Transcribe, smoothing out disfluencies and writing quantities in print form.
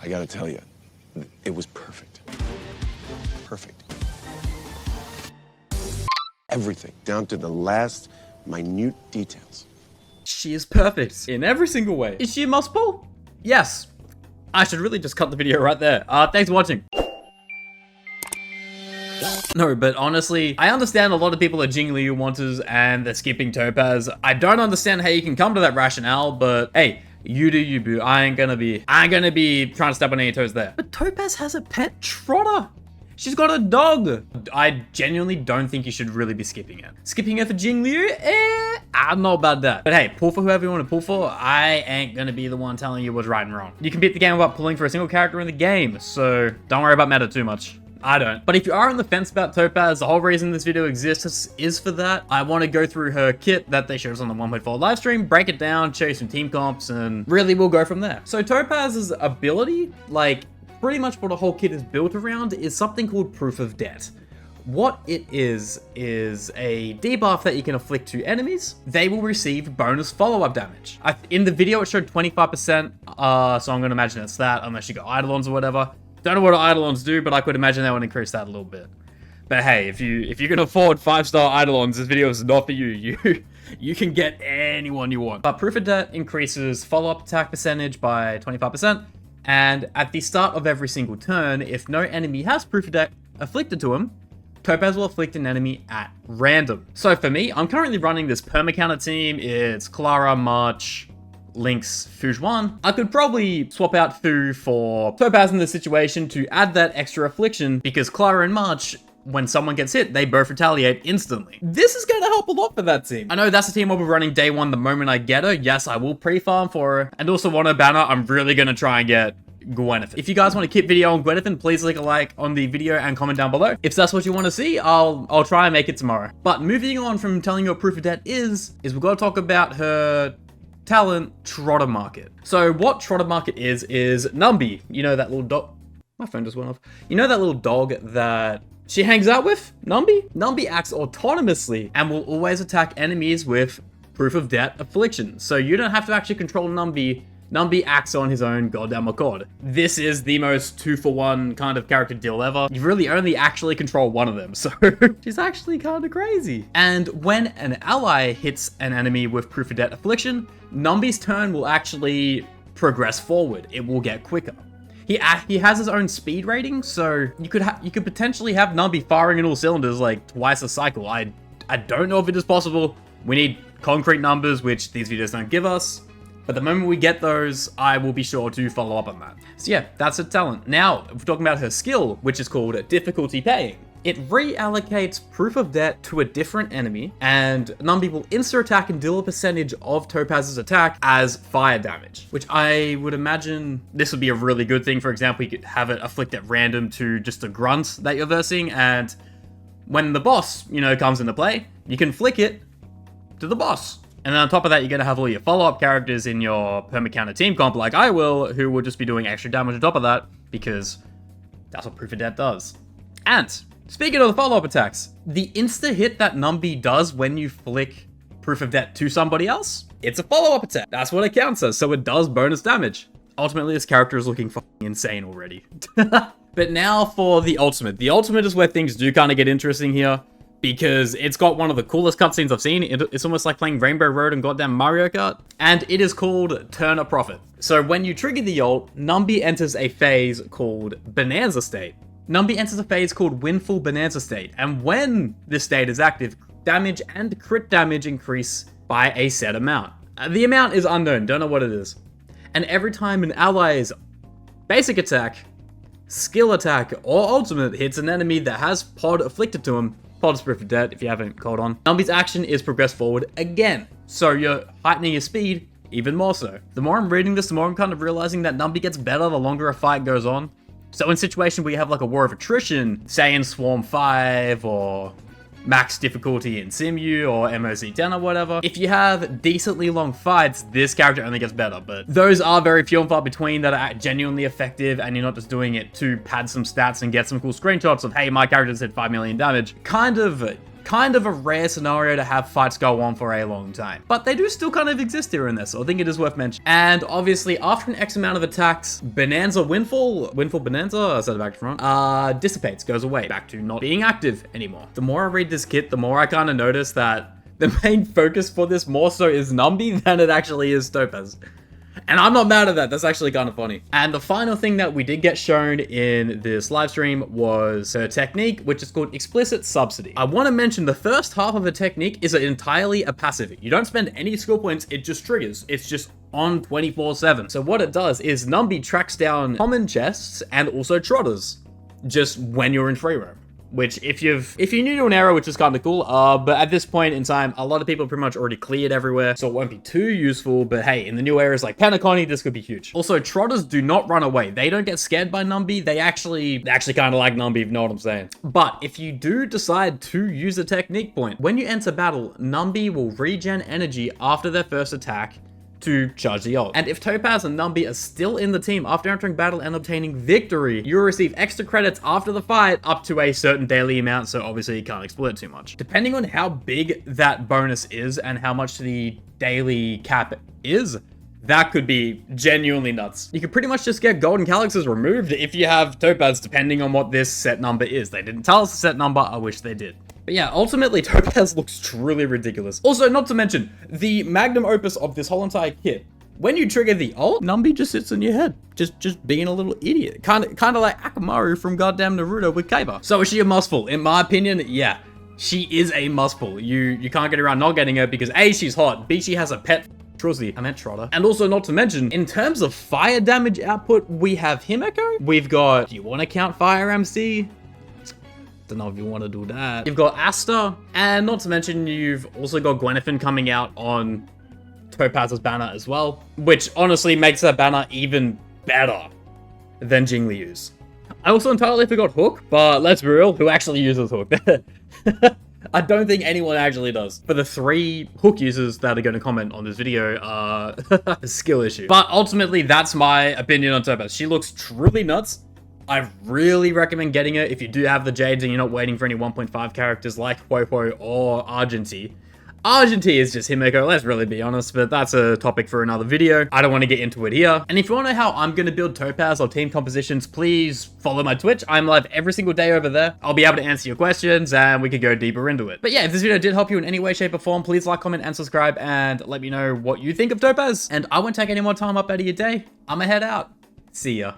I gotta tell you, it was perfect. Perfect. Everything, down to the last minute details. She is perfect in every single way. Is she a mouse ball? Yes. I should really just cut the video right there. Thanks for watching. No, but honestly, I understand a lot of people are Jing Liu wanters and they're skipping Topaz. I don't understand how you can come to that rationale, but hey, you do you, boo. I ain't gonna be trying to step on any toes there. But Topaz has a pet trotter. She's got a dog. I genuinely don't think you should really be skipping it. Skipping it for Jing Liu? I don't know about that. But hey, pull for whoever you want to pull for. I ain't gonna be the one telling you what's right and wrong. You can beat the game without pulling for a single character in the game, so don't worry about meta too much. I don't. But if you are on the fence about Topaz, the whole reason this video exists is for that. I want to go through her kit that they showed us on the 1.4 live stream, break it down, show you some team comps, and really we'll go from there. So Topaz's ability, like pretty much what the whole kit is built around, is something called Proof of Debt. What it is a debuff that you can inflict to enemies. They will receive bonus follow-up damage. In the video it showed 25%, so I'm going to imagine it's that, unless you got Eidolons or whatever. Don't know what Eidolons do, but I could imagine that would increase that a little bit. But hey, if you can afford 5-star Eidolons, this video is not for you. You can get anyone you want. But Proof of Debt increases follow-up attack percentage by 25%, and at the start of every single turn, if no enemy has Proof of Debt afflicted to him, Topaz will afflict an enemy at random. So for me, I'm currently running this perma-counter team. It's Clara, March, Lynx, Fujuan. I could probably swap out Fu for Topaz in this situation to add that extra affliction, because Clara and March, when someone gets hit, they both retaliate instantly. This is going to help a lot for that team. I know that's a team I'll be running day one the moment I get her. Yes, I will pre-farm for her. And also on her banner, I'm really going to try and get Gwyneth. If you guys want a kit video on Gwyneth, please leave a like on the video and comment down below. If that's what you want to see, I'll try and make it tomorrow. But moving on from telling you what Proof of Debt is we've got to talk about her talent, Trotter Market. So what Trotter Market is Numby. You know that little dog? My phone just went off. You know that little dog that she hangs out with? Numby? Numby acts autonomously and will always attack enemies with Proof of Debt affliction. So you don't have to actually control Numby. Numby acts on his own goddamn accord. This is the most 2-for-1 kind of character deal ever. You really only actually control one of them, so she's actually kind of crazy. And when an ally hits an enemy with Proof of Debt affliction, Numby's turn will actually progress forward. It will get quicker. He has his own speed rating, so you could potentially have Numby firing in all cylinders like twice a cycle. I don't know if it is possible. We need concrete numbers, which these videos don't give us. But the moment we get those, I will be sure to follow up on that. So yeah, that's her talent. Now, we're talking about her skill, which is called Difficulty Paying. It reallocates Proof of Debt to a different enemy, and Numby will insta-attack and deal a percentage of Topaz's attack as fire damage, which I would imagine this would be a really good thing. For example, you could have it afflict at random to just a grunt that you're versing, and when the boss, comes into play, you can flick it to the boss. And then on top of that, you're going to have all your follow-up characters in your perma-counter team comp, like I will, who will just be doing extra damage on top of that, because that's what Proof of Debt does. And speaking of the follow-up attacks, the insta-hit that Numby does when you flick Proof of Debt to somebody else, it's a follow-up attack. That's what it counts as, so it does bonus damage. Ultimately, this character is looking fucking insane already. But now for the ultimate. The ultimate is where things do kind of get interesting here, because it's got one of the coolest cutscenes I've seen. It's almost like playing Rainbow Road and goddamn Mario Kart. And it is called Turn a Profit. So when you trigger the ult, Numby enters a phase called Bonanza State. Numby enters a phase called Windfall Bonanza State. And when this state is active, damage and crit damage increase by a set amount. The amount is unknown, don't know what it is. And every time an ally's basic attack, skill attack, or ultimate hits an enemy that has pod afflicted to him, Pod's Proof of Debt, if you haven't caught on, Numby's action is progress forward again. So you're heightening your speed even more so. The more I'm reading this, the more I'm kind of realizing that Numby gets better the longer a fight goes on. So in situations where you have like a war of attrition, say in Swarm 5 or max difficulty in Simu or MOC10 or whatever, if you have decently long fights, this character only gets better. But those are very few and far between that are genuinely effective, and you're not just doing it to pad some stats and get some cool screenshots of, hey, my character just hit 5 million damage. Kind of kind of a rare scenario to have fights go on for a long time. But they do still kind of exist here and there, so I think it is worth mentioning. And obviously, after an X amount of attacks, Bonanza Windfall Bonanza, I said it back to front, dissipates, goes away, back to not being active anymore. The more I read this kit, the more I kind of notice that the main focus for this more so is Numby than it actually is Topaz. And I'm not mad at that. That's actually kind of funny. And the final thing that we did get shown in this live stream was her technique, which is called Explicit Subsidy. I want to mention the first half of the technique is entirely a passive. You don't spend any skill points, it just triggers. It's just on 24/7. So what it does is Numby tracks down common chests and also trotters just when you're in free roam. Which if you're new to an area, which is kind of cool, but at this point in time, a lot of people pretty much already cleared everywhere, so it won't be too useful, but hey, in the new areas like Penacony, this could be huge. Also, trotters do not run away. They don't get scared by Numby. They actually kind of like Numby, if you know what I'm saying. But if you do decide to use a technique point, when you enter battle, Numby will regen energy after their first attack to charge the ult. And if Topaz and Numby are still in the team after entering battle and obtaining victory, you'll receive extra credits after the fight up to a certain daily amount, so obviously you can't exploit too much. Depending on how big that bonus is and how much the daily cap is, that could be genuinely nuts. You could pretty much just get golden calyxes removed if you have Topaz, depending on what this set number is. They didn't tell us the set number, I wish they did. But yeah, ultimately, Topaz looks truly ridiculous. Also, not to mention, the magnum opus of this whole entire kit, when you trigger the ult, Numby just sits in your head, just being a little idiot. Kind of like Akamaru from goddamn Naruto with Kaiba. So is she a must-pull? In my opinion, yeah. She is a must-pull. You can't get around not getting her because A, she's hot, B, she has a pet Truzzy. I meant Trotter. And also, not to mention, in terms of fire damage output, we have Himeko. We've got, do you want to count Fire MC? Don't know if you want to do that. You've got Asta, and not to mention, you've also got Gwenephen coming out on Topaz's banner as well, which honestly makes that banner even better than Jingliu's. I also entirely forgot Hook, but let's be real, who actually uses Hook? I don't think anyone actually does. For the 3 Hook users that are going to comment on this video, a skill issue. But ultimately, that's my opinion on Topaz. She looks truly nuts. I really recommend getting her if you do have the Jades and you're not waiting for any 1.5 characters like Popo or Argenty. Argenty is just Himeko, let's really be honest, but that's a topic for another video. I don't want to get into it here. And if you want to know how I'm going to build Topaz or team compositions, please follow my Twitch. I'm live every single day over there. I'll be able to answer your questions and we could go deeper into it. But yeah, if this video did help you in any way, shape, or form, please like, comment, and subscribe and let me know what you think of Topaz. And I won't take any more time up out of your day. I'ma head out. See ya.